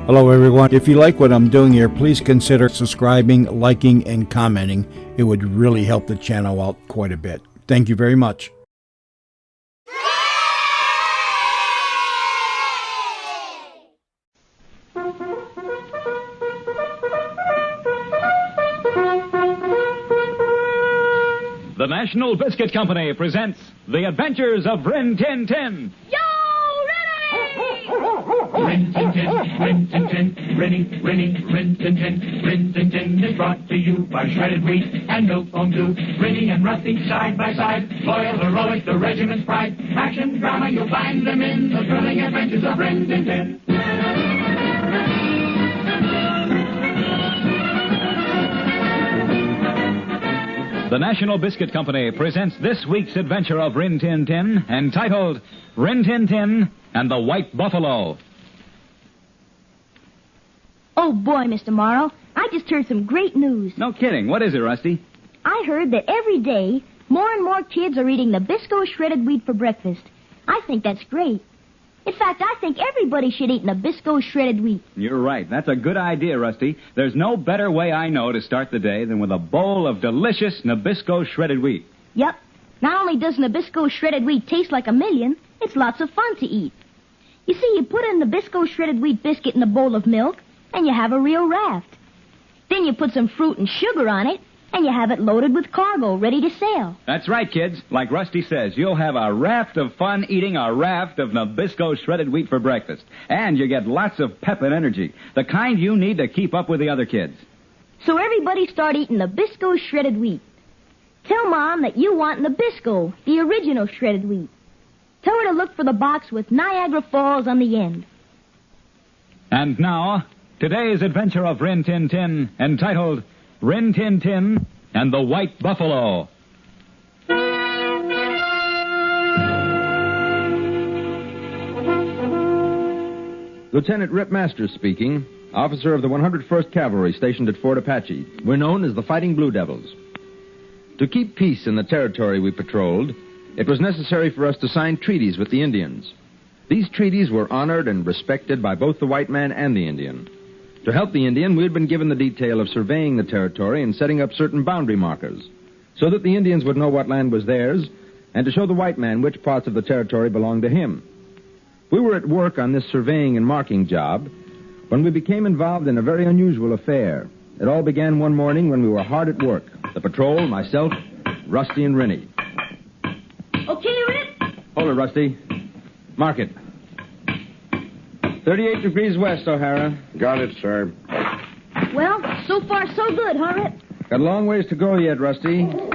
Hello, everyone. If you like what I'm doing here, please consider subscribing, liking, and commenting. It would really help the channel out quite a bit. Thank you very much. The National Biscuit Company presents The Adventures of Rin Tin Tin. Yo, ready! Rin Tin Tin, Rin Tin Tin, Rin Tin Tin, Rin Tin Tin is brought to you by shredded wheat and milk foam dew. Rinny and Rusty side by side, loyal, heroic, the regiment's pride. Action, drama, you'll find them in the thrilling adventures of Rin Tin Tin. The National Biscuit Company presents this week's adventure of Rin Tin Tin, entitled Rin Tin Tin and the White Buffalo. Oh, boy, Mr. Morrow, I just heard some great news. No kidding. What is it, Rusty? I heard that every day, more and more kids are eating Nabisco shredded wheat for breakfast. I think that's great. In fact, I think everybody should eat Nabisco shredded wheat. You're right. That's a good idea, Rusty. There's no better way I know to start the day than with a bowl of delicious Nabisco shredded wheat. Yep. Not only does Nabisco shredded wheat taste like a million, it's lots of fun to eat. You see, you put a Nabisco shredded wheat biscuit in a bowl of milk, and you have a real raft. Then you put some fruit and sugar on it, and you have it loaded with cargo, ready to sail. That's right, kids. Like Rusty says, you'll have a raft of fun eating a raft of Nabisco shredded wheat for breakfast. And you get lots of pep and energy, the kind you need to keep up with the other kids. So everybody start eating Nabisco shredded wheat. Tell Mom that you want Nabisco, the original shredded wheat. Tell her to look for the box with Niagara Falls on the end. And now, today's adventure of Rin Tin Tin, entitled Rin Tin Tin and the White Buffalo. Lieutenant Rip Masters speaking, officer of the 101st Cavalry stationed at Fort Apache. We're known as the Fighting Blue Devils. To keep peace in the territory we patrolled, it was necessary for us to sign treaties with the Indians. These treaties were honored and respected by both the white man and the Indian. To help the Indian, we had been given the detail of surveying the territory and setting up certain boundary markers, so that the Indians would know what land was theirs, and to show the white man which parts of the territory belonged to him. We were at work on this surveying and marking job when we became involved in a very unusual affair. It all began one morning when we were hard at work. The patrol, myself, Rusty, and Rinny. Okay, Rip? Hold it, Rusty. Mark it. 38 degrees west, O'Hara. Got it, sir. Well, so far so good, huh, Rip? Got a long ways to go yet, Rusty. Cut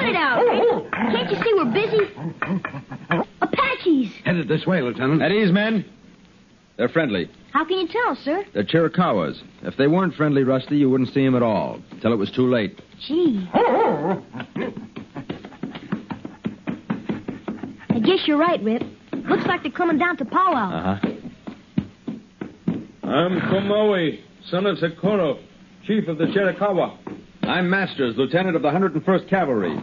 it out, Rip. Can't you see we're busy? Apaches! Headed this way, Lieutenant. At ease, men. They're friendly. How can you tell, sir? They're Chiricahuas. If they weren't friendly, Rusty, you wouldn't see them at all, till it was too late. Gee. I guess you're right, Rip. Looks like they're coming down to powwow. Uh-huh. I'm Komawe, son of Socorro, chief of the Chiricahua. I'm Masters, lieutenant of the 101st Cavalry.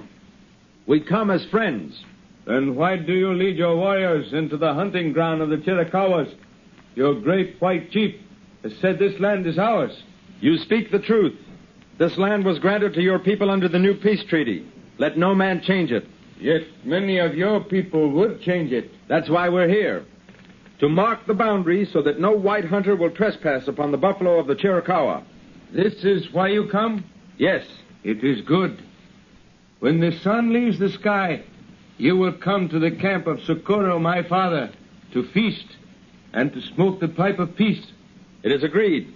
We come as friends. Then why do you lead your warriors into the hunting ground of the Chiricahuas? Your great white chief has said this land is ours. You speak the truth. This land was granted to your people under the new peace treaty. Let no man change it. Yet many of your people would change it. That's why we're here. To mark the boundaries so that no white hunter will trespass upon the buffalo of the Chiricahua. This is why you come? Yes. It is good. When the sun leaves the sky, you will come to the camp of Socorro, my father, to feast and to smoke the pipe of peace. It is agreed.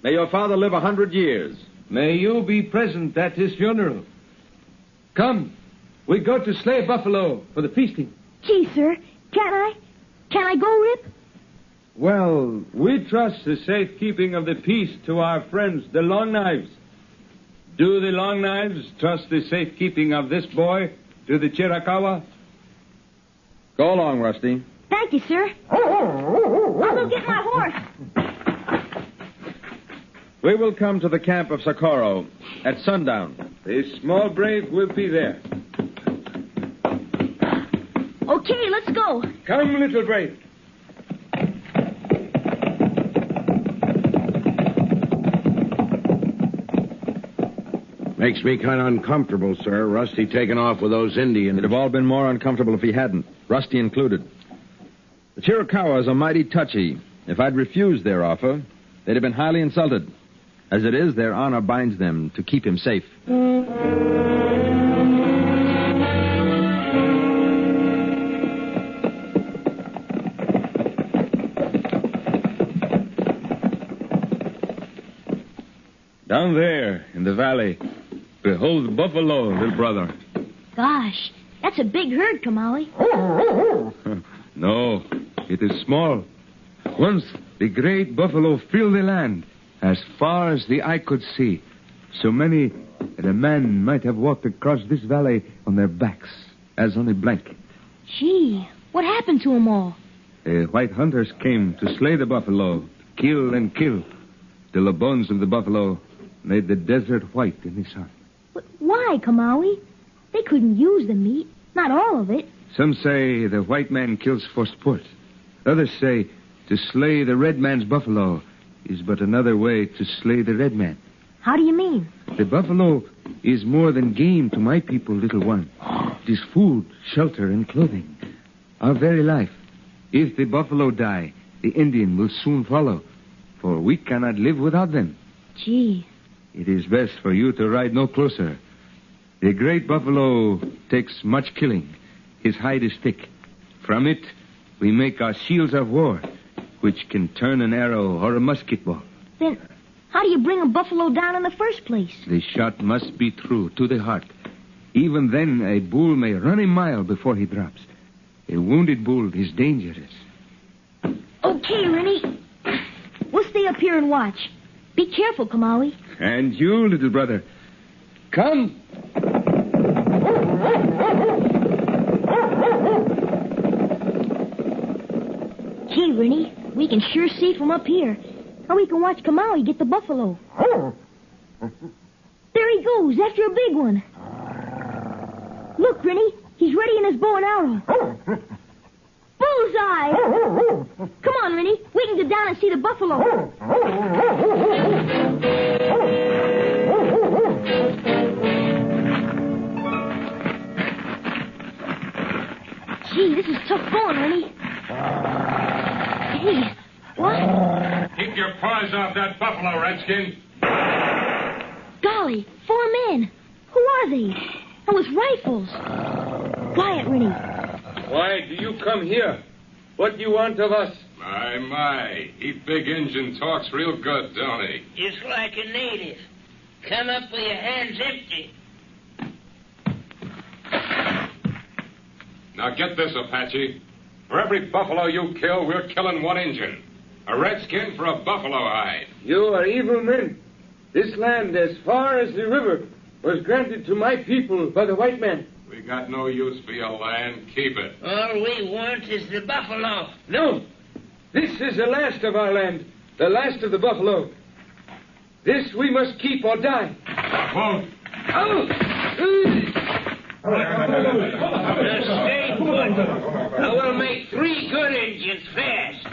May your father live 100 years. May you be present at his funeral. Come, we go to slay buffalo for the feasting. Gee, sir, can I go, Rip? Well, we trust the safekeeping of the peace to our friends, the Long Knives. Do the Long Knives trust the safekeeping of this boy to the Chiricahua? Go along, Rusty. Thank you, sir. I'll go get my horse. We will come to the camp of Socorro at sundown. The small brave will be there. Okay, let's go. Come, little brave. Makes me kind of uncomfortable, sir. Rusty taking off with those Indians. It'd have all been more uncomfortable if he hadn't, Rusty included. The Chiricahuas are mighty touchy. If I'd refused their offer, they'd have been highly insulted. As it is, their honor binds them to keep him safe. Down there, in the valley, behold the buffalo, little brother. Gosh, that's a big herd, Kamali. No, it is small. Once, the great buffalo filled the land as far as the eye could see. So many that a man might have walked across this valley on their backs, as on a blanket. Gee, what happened to them all? The white hunters came to slay the buffalo, kill and kill, till the bones of the buffalo made the desert white in the sun. But why, Kamawi? They couldn't use the meat. Not all of it. Some say the white man kills for sport. Others say to slay the red man's buffalo is but another way to slay the red man. How do you mean? The buffalo is more than game to my people, little one. It is food, shelter, and clothing. Our very life. If the buffalo die, the Indian will soon follow, for we cannot live without them. Gee. It is best for you to ride no closer. The great buffalo takes much killing. His hide is thick. From it, we make our shields of war, which can turn an arrow or a musket ball. Then how do you bring a buffalo down in the first place? The shot must be true to the heart. Even then, a bull may run a mile before he drops. A wounded bull is dangerous. Okay, Rennie. We'll stay up here and watch. Be careful, Kamawi. And you, little brother. Come. Gee, Rennie, we can sure see from up here. And we can watch Kamawi get the buffalo. There he goes, after a big one. Look, Rennie, he's ready in his bow and arrow. Bullseye! Come on, Rennie. We can get down and see the buffalo. Gee, this is tough going, Rennie. Hey, what? Keep your paws off that buffalo, Redskin. Golly, 4 men. Who are they? And with rifles. Quiet, Rennie. Why do you come here? What do you want of us? My. He big Injun talks real good, don't he? Just like a native. Come up with your hands empty. Now get this, Apache. For every buffalo you kill, we're killing 1 Injun. A redskin for a buffalo hide. You are evil men. This land, as far as the river, was granted to my people by the white man. We got no use for your land. Keep it. All we want is the buffalo. No. This is the last of our land. The last of the buffalo. This we must keep or die. Won't. Oh! Stay put. I will make 3 good Injuns fast.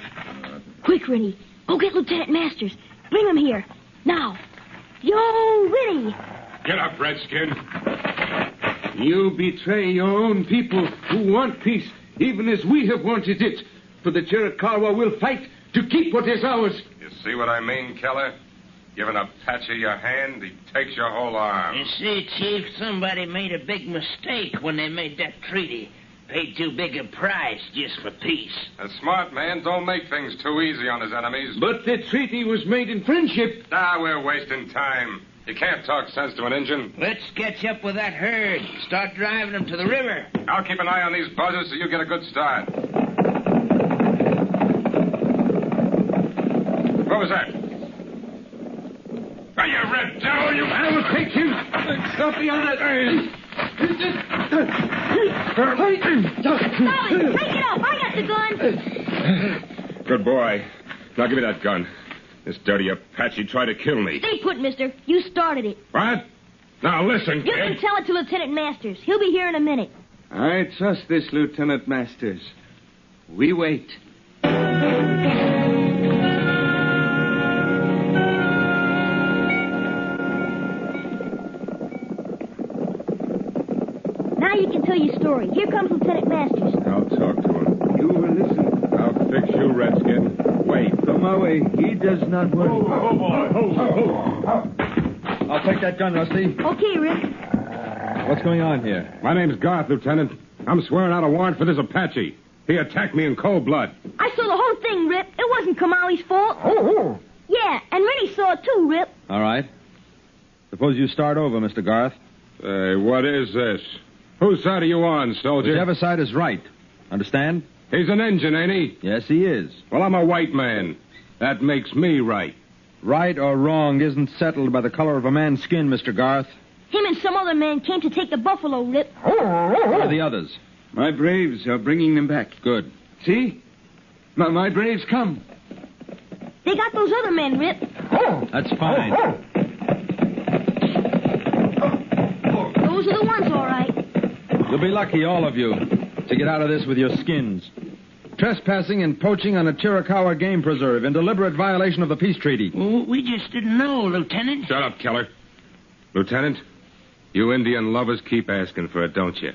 Quick, Rennie. Go get Lieutenant Masters. Bring him here. Now. Yo, Rennie. Get up, Redskin. You betray your own people who want peace, even as we have wanted it. For the Chiricahua will fight to keep what is ours. You see what I mean, Keller? Giving Apache your hand, he takes your whole arm. You see, Chief, somebody made a big mistake when they made that treaty. Paid too big a price just for peace. A smart man don't make things too easy on his enemies. But the treaty was made in friendship. We're wasting time. You can't talk sense to an Injun. Let's catch up with that herd. Start driving them to the river. I'll keep an eye on these buzzers so you get a good start. What was that? Are you red devil, you... I will take him. Stop the other. Golly, break it up. I got the gun. Good boy. Now give me that gun. This dirty Apache tried to kill me. Stay put, mister. You started it. What? Now listen, You can kid. tell it to Lieutenant Masters. He'll be here in a minute. I trust this Lieutenant Masters. We wait. tell you a story. Here comes Lieutenant Masters. I'll talk to him. You will listen. I'll fix you, Redskin. Wait. Kamawe, he does not worry. I'll take that gun, Rusty. Okay, Rip. What's going on here? My name's Garth, Lieutenant. I'm swearing out a warrant for this Apache. He attacked me in cold blood. I saw the whole thing, Rip. It wasn't Kamali's fault. Yeah, and Rennie saw it too, Rip. All right. Suppose you start over, Mr. Garth. Hey, what is this? Whose side are you on, soldier? Whichever side is right. Understand? He's an Injun, ain't he? Yes, he is. Well, I'm a white man. That makes me right. Right or wrong isn't settled by the color of a man's skin, Mr. Garth. Him and some other man came to take the buffalo, Rip. Where are the others? My braves are bringing them back. Good. See? My braves come. They got those other men, Rip. That's fine. Those are the ones, all right. You'll be lucky, all of you, to get out of this with your skins. Trespassing and poaching on a Chiricahua game preserve in deliberate violation of the peace treaty. We just didn't know, Lieutenant. Shut up, Keller. Lieutenant, you Indian lovers keep asking for it, don't you?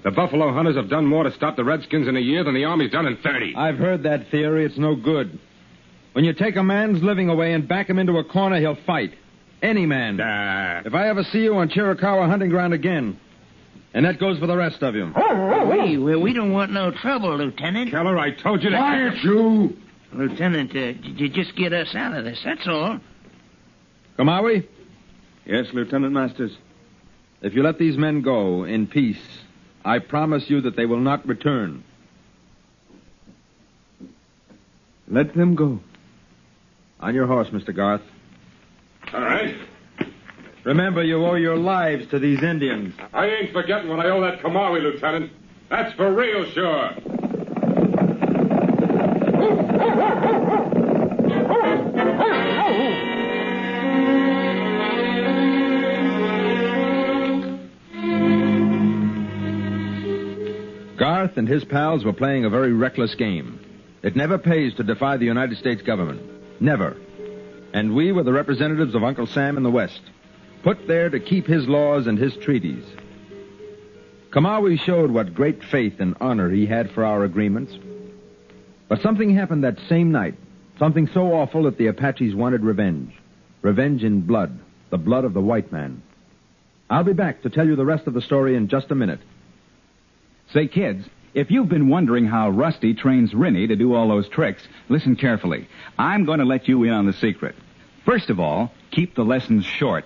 The buffalo hunters have done more to stop the Redskins in a year than the Army's done in 30. I've heard that theory. It's no good. When you take a man's living away and back him into a corner, he'll fight. Any man. If I ever see you on Chiricahua hunting ground again, and that goes for the rest of you. We don't want no trouble, Lieutenant. Keller, I told you to... Quiet, you! Lieutenant, did you just get us out of this, that's all. Kamawi, Yes, Lieutenant Masters. if you let these men go in peace, I promise you that they will not return. Let them go. On your horse, Mr. Garth. All right. Remember, you owe your lives to these Indians. I ain't forgetting what I owe that Kamawi, Lieutenant. That's for real, sure. Garth and his pals were playing a very reckless game. It never pays to defy the United States government. Never. And we were the representatives of Uncle Sam in the West, put there to keep his laws and his treaties. Kamawi showed what great faith and honor he had for our agreements. But something happened that same night, something so awful that the Apaches wanted revenge. Revenge in blood, the blood of the white man. I'll be back to tell you the rest of the story in just a minute. Say, kids, if you've been wondering how Rusty trains Rennie to do all those tricks, listen carefully. I'm going to let you in on the secret. First of all, keep the lessons short.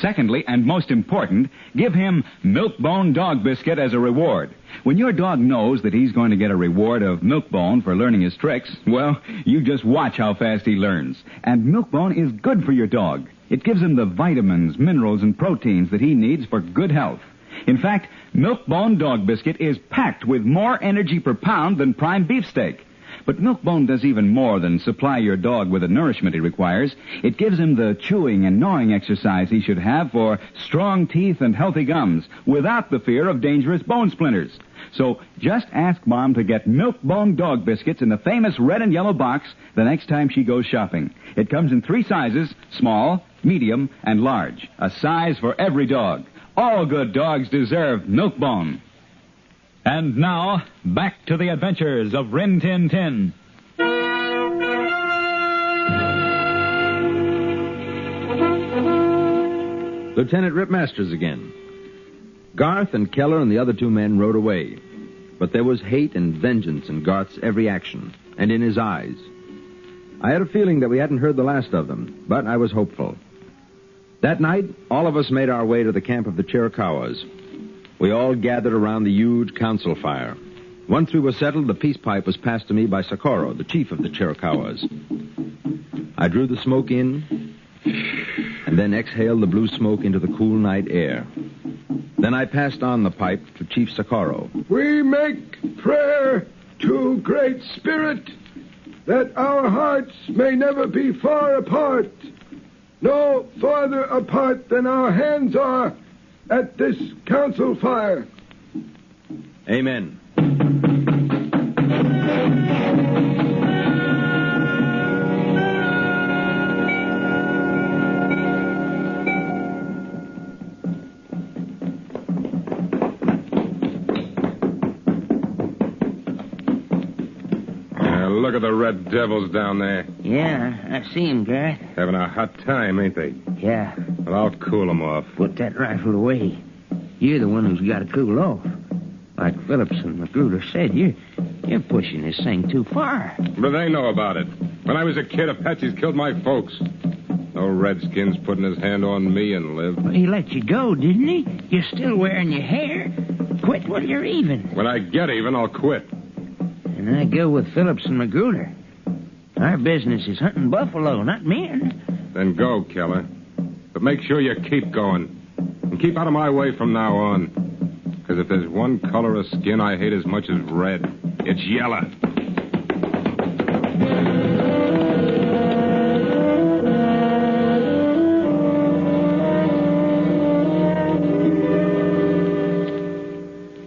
Secondly, and most important, give him Milkbone Dog Biscuit as a reward. When your dog knows that he's going to get a reward of Milkbone for learning his tricks, well, you just watch how fast he learns. And Milkbone is good for your dog. It gives him the vitamins, minerals, and proteins that he needs for good health. In fact, Milkbone Dog Biscuit is packed with more energy per pound than prime beefsteak. But Milkbone does even more than supply your dog with the nourishment he requires. It gives him the chewing and gnawing exercise he should have for strong teeth and healthy gums, without the fear of dangerous bone splinters. So just ask Mom to get Milkbone Dog Biscuits in the famous red and yellow box the next time she goes shopping. It comes in 3 sizes, small, medium, and large. A size for every dog. All good dogs deserve Milkbone. And now, back to the adventures of Rin Tin Tin. Lieutenant Rip Masters again. Garth and Keller and the other 2 men rode away. But there was hate and vengeance in Garth's every action, and in his eyes. I had a feeling that we hadn't heard the last of them, but I was hopeful. That night, all of us made our way to the camp of the Chiricahuas. We all gathered around the huge council fire. Once we were settled, the peace pipe was passed to me by Socorro, the chief of the Chiricahuas. I drew the smoke in, and then exhaled the blue smoke into the cool night air. Then I passed on the pipe to Chief Socorro. We make prayer to Great Spirit that our hearts may never be far apart, no farther apart than our hands are at this council fire. Amen. look at the red devils down there. Yeah, I see him, Garth. Having a hot time, ain't they? Yeah. Well, I'll cool them off. Put that rifle away. You're the one who's got to cool off. Like Phillips and Magruder said, you're pushing this thing too far. But they know about it. When I was a kid, Apaches killed my folks. No Redskins putting his hand on me and live. Well, he let you go, didn't he? You're still wearing your hair. Quit while you're even. When I get even, I'll quit. And I go with Phillips and Magruder. Our business is hunting buffalo, not men. Then go, Keller. But make sure you keep going. And keep out of my way from now on. Because if there's one color of skin I hate as much as red, it's yellow.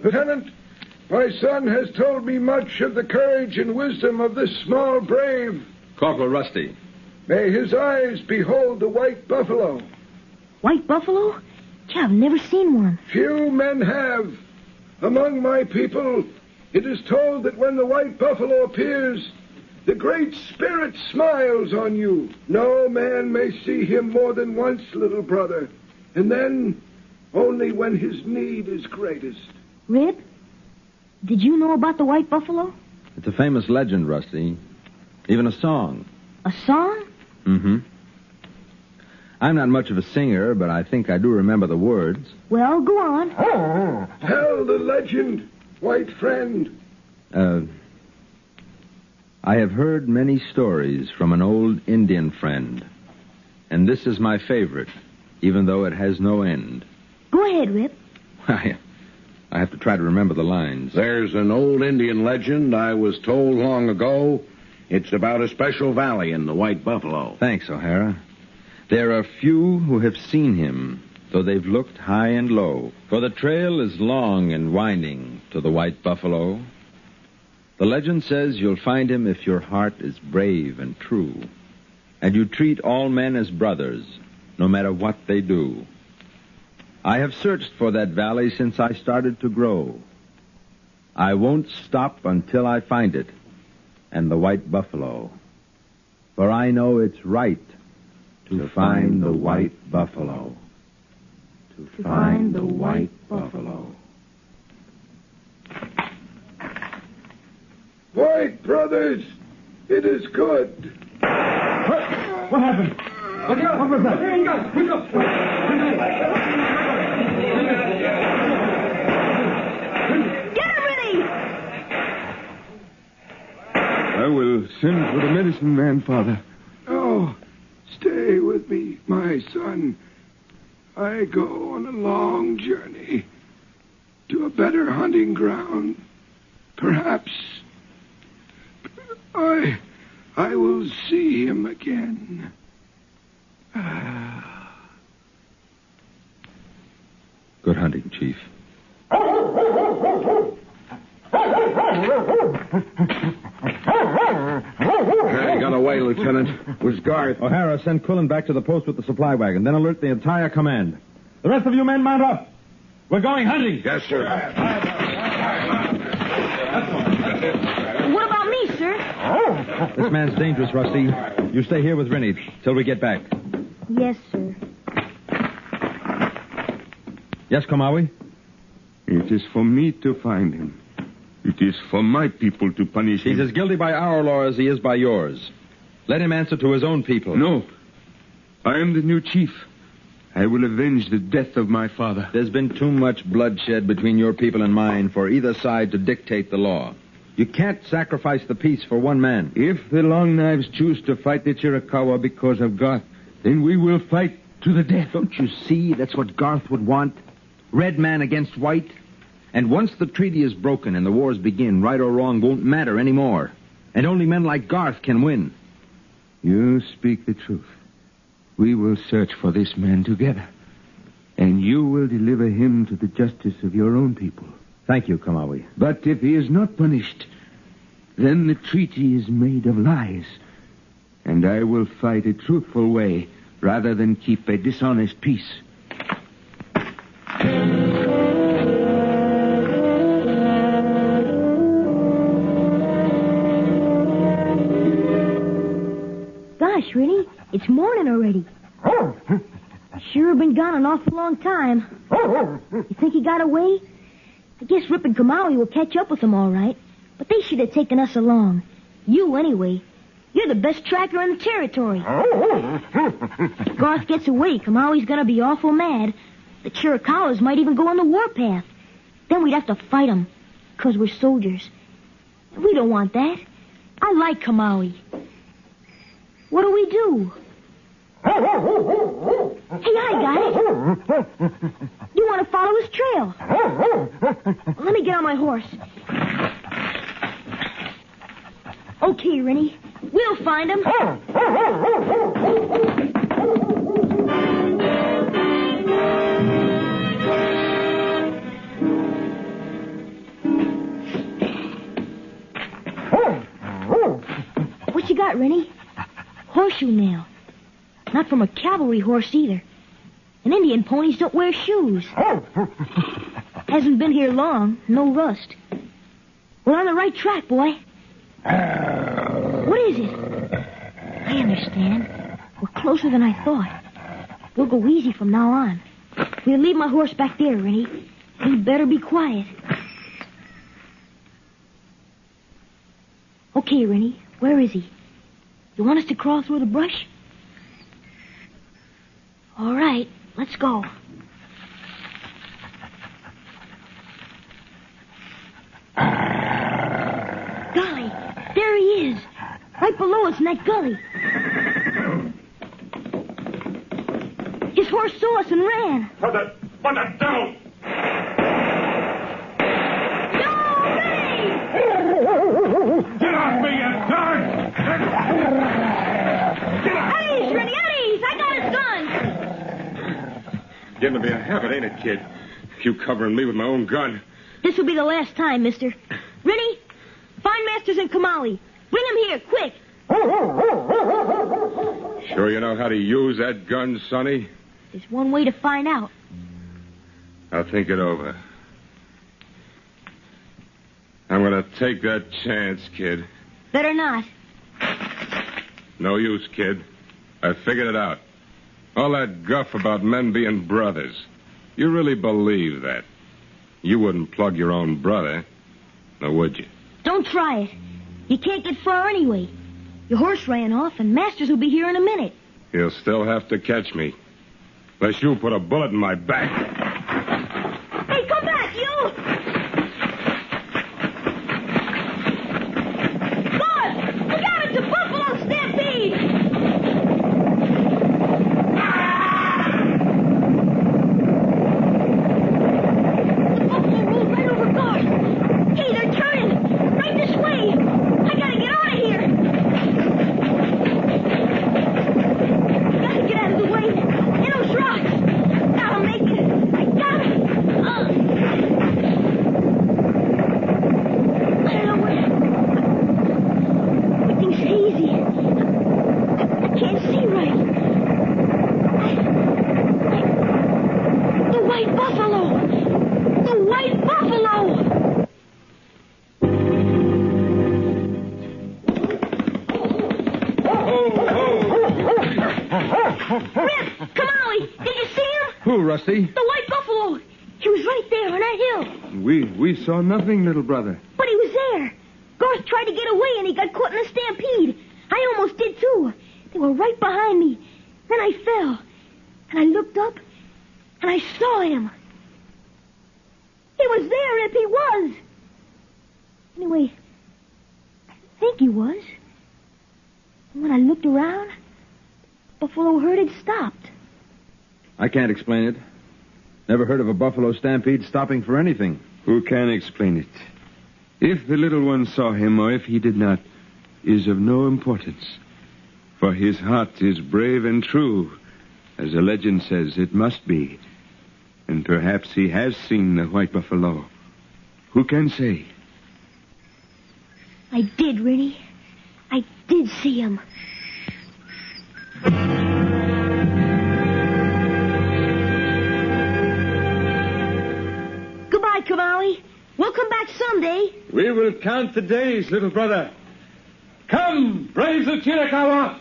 Lieutenant, my son has told me much of the courage and wisdom of this small brave. Corporal Rusty. May his eyes behold the white buffalo. White buffalo? Gee, I've never seen one. Few men have. Among my people, it is told that when the white buffalo appears, the Great Spirit smiles on you. No man may see him more than once, little brother, and then only when his need is greatest. Rib, did you know about the white buffalo? It's a famous legend, Rusty. Even a song. A song? Mm-hmm. I'm not much of a singer, but I think I do remember the words. Well, go on. Tell the legend, white friend. I have heard many stories from an old Indian friend, and this is my favorite, even though it has no end. Go ahead, Rip. I have to try to remember the lines. There's an old Indian legend I was told long ago. It's about a special valley in the White Buffalo. Thanks, O'Hara. There are few who have seen him, though they've looked high and low. For the trail is long and winding to the White Buffalo. The legend says you'll find him if your heart is brave and true, and you treat all men as brothers, no matter what they do. I have searched for that valley since I started to grow. I won't stop until I find it, and the White Buffalo. For I know it's right to find the White Buffalo. To find the White Buffalo. White brothers, it is good. What happened? What was that? Here you go. Quick up. Get him ready! I will send for the medicine man, Father. Oh, stay with me, my son. I go on a long journey to a better hunting ground. Perhaps I will see him again. Good hunting, Chief. He got away, Lieutenant. It was Garth. O'Hara, send Quillen back to the post with the supply wagon. Then alert the entire command. The rest of you men mount up. We're going hunting. Yes, sir. What about me, sir? This man's dangerous, Rusty. You stay here with Rennie till we get back. Yes, sir. Yes, Komawi? It is for me to find him. It is for my people to punish him. He's as guilty by our law as he is by yours. Let him answer to his own people. No. I am the new chief. I will avenge the death of my father. There's been too much bloodshed between your people and mine for either side to dictate the law. You can't sacrifice the peace for one man. If the Long Knives choose to fight the Chiricahua because of Garth, then we will fight to the death. Don't you see that's what Garth would want? Red man against white? And once the treaty is broken and the wars begin, right or wrong won't matter anymore. And only men like Garth can win. You speak the truth. We will search for this man together. And you will deliver him to the justice of your own people. Thank you, Komawi. But if he is not punished, then the treaty is made of lies. And I will fight a truthful way rather than keep a dishonest peace. gosh, Rennie, it's morning already. Sure been gone an awful long time. You think he got away? I guess Rip and Kamawi will catch up with him all right. But they should have taken us along. You, anyway. You're the best tracker in the territory. If Garth gets away, Kamawi's gonna be awful mad. The Chiricahwas might even go on the warpath. Then we'd have to fight them, 'cause we're soldiers. We don't want that. I like Kamawi. What do we do? Hey, I got it. You want to follow his trail? Let me get on my horse. Okay, Rennie. We'll find him. What you got, Rennie? Horseshoe nail. Not from a cavalry horse either. And Indian ponies don't wear shoes. Hasn't been here long. No rust. We're on the right track, boy. What is it? I understand. We're closer than I thought. We'll go easy from now on. We'll leave my horse back there, Rennie. You better be quiet. Okay, Rennie. Where is he? You want us to crawl through the brush? All right, let's go. Golly, there he is. Right below us in that gully. His horse saw us and ran. What the devil? No, Rennie! Get off me, you dog! Get off! Eddie's, Rennie, Eddie's! I got his gun! Getting to be a habit, ain't it, kid? You covering me with my own gun. This will be the last time, mister. Rennie, find Masters and Kamali. Bring him here, quick. Sure you know how to use that gun, Sonny? There's one way to find out. I'll think it over. I'm gonna take that chance, kid. Better not. No use, kid. I figured it out. All that guff about men being brothers. You really believe that? You wouldn't plug your own brother, now would you? Don't try it. You can't get far anyway. Your horse ran off, and Masters will be here in a minute. He'll still have to catch me. Unless you put a bullet in my back. Hey, come back, you! Guard! Look out, it's a buffalo stampede! The buffalo rolled right over Guard. Hey, they're turning! Right this way! I gotta get out of here! Gotta get out of the way! In those rocks! Gotta make it! I got it! I don't know where... Everything's hazy. I can't see right. The white buffalo! The white buffalo! Rip! Kamali! Did you see him? Who, Rusty? The white buffalo! He was right there on that hill. We saw nothing, little brother. But he was there. Garth tried to get away and he got caught in a stampede. I almost did too. They were right behind me. Then I fell. And I looked up and I saw him. He was there, Rip, he was. Anyway, I think he was. And when I looked around, buffalo herd had stopped. I can't explain it. Never heard of a buffalo stampede stopping for anything. Who can explain it? If the little one saw him or if he did not, is of no importance. For his heart is brave and true, as the legend says it must be. And perhaps he has seen the white buffalo. Who can say? I did, Rennie. I did see him. Goodbye, Kamali. We'll come back someday. We will count the days, little brother. Come, braves of Chiricahua!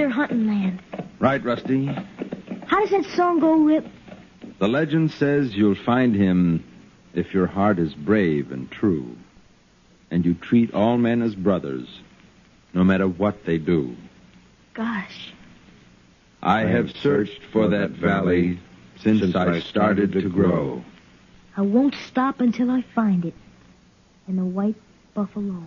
clear hunting land. Right, Rusty. How does that song go, Rip? The legend says you'll find him if your heart is brave and true, and you treat all men as brothers, no matter what they do. Gosh. I have searched for that valley since I started to grow. I won't stop until I find it. And the white buffalo.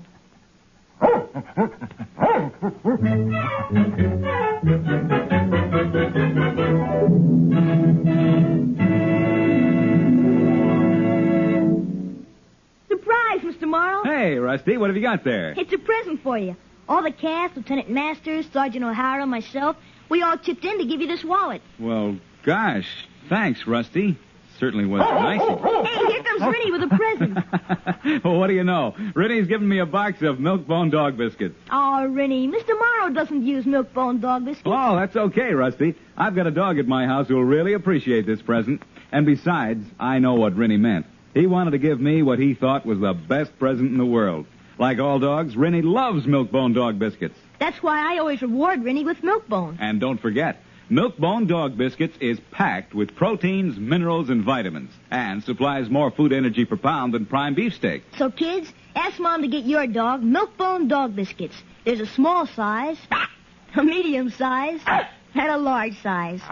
Surprise, Mr. Morrow. Hey, Rusty, what have you got there? It's a present for you. All the cast, Lieutenant Masters, Sergeant O'Hara, myself, we all chipped in to give you this wallet. Well, gosh, thanks, Rusty. Certainly was nice of you. Hey, here comes Rennie with a present. Well, what do you know? Rennie's given me a box of Milk-Bone dog biscuits. Oh, Rennie, Mr. Morrow doesn't use Milk-Bone dog biscuits. Oh, that's okay, Rusty. I've got a dog at my house who'll really appreciate this present. And besides, I know what Rennie meant. He wanted to give me what he thought was the best present in the world. Like all dogs, Rennie loves Milk-Bone dog biscuits. That's why I always reward Rennie with Milk-Bone. And don't forget, Milk-Bone dog biscuits is packed with proteins, minerals, and vitamins, and supplies more food energy per pound than prime beefsteak. So, kids, ask Mom to get your dog Milk-Bone dog biscuits. There's a small size, a medium size, and a large size.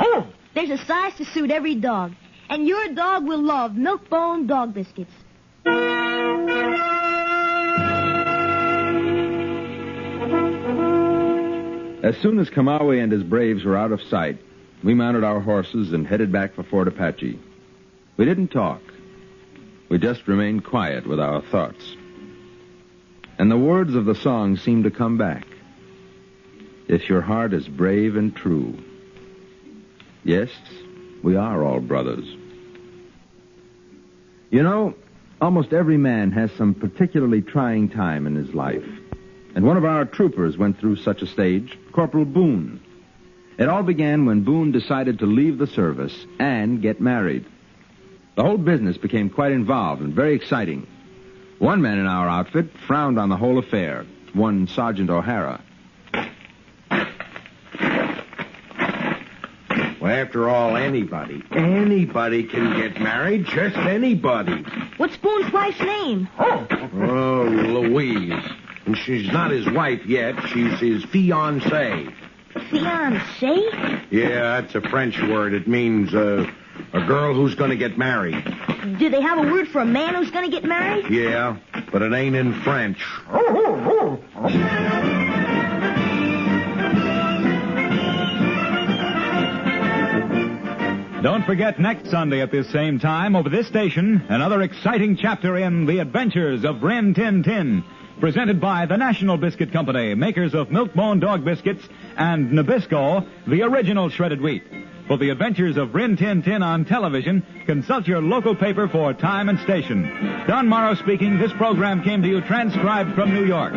There's a size to suit every dog. And your dog will love Milk-Bone dog biscuits. As soon as Kamawe and his braves were out of sight, we mounted our horses and headed back for Fort Apache. We didn't talk. We just remained quiet with our thoughts. And the words of the song seemed to come back. If your heart is brave and true. Yes, we are all brothers. You know, almost every man has some particularly trying time in his life. And one of our troopers went through such a stage, Corporal Boone. It all began when Boone decided to leave the service and get married. The whole business became quite involved and very exciting. One man in our outfit frowned on the whole affair, one Sergeant O'Hara. Well, after all, anybody can get married, just anybody. What's Boone's wife's name? Oh, Louise. And she's not his wife yet. She's his fiancée. Fiancée? Yeah, that's a French word. It means a girl who's going to get married. Do they have a word for a man who's going to get married? Yeah, but it ain't in French. Don't forget next Sunday at this same time, over this station, another exciting chapter in The Adventures of Rin Tin Tin, presented by the National Biscuit Company, makers of Milk-Bone dog biscuits, and Nabisco, the original shredded wheat. For The Adventures of Rin Tin Tin on television, consult your local paper for time and station. Don Morrow speaking. This program came to you transcribed from New York.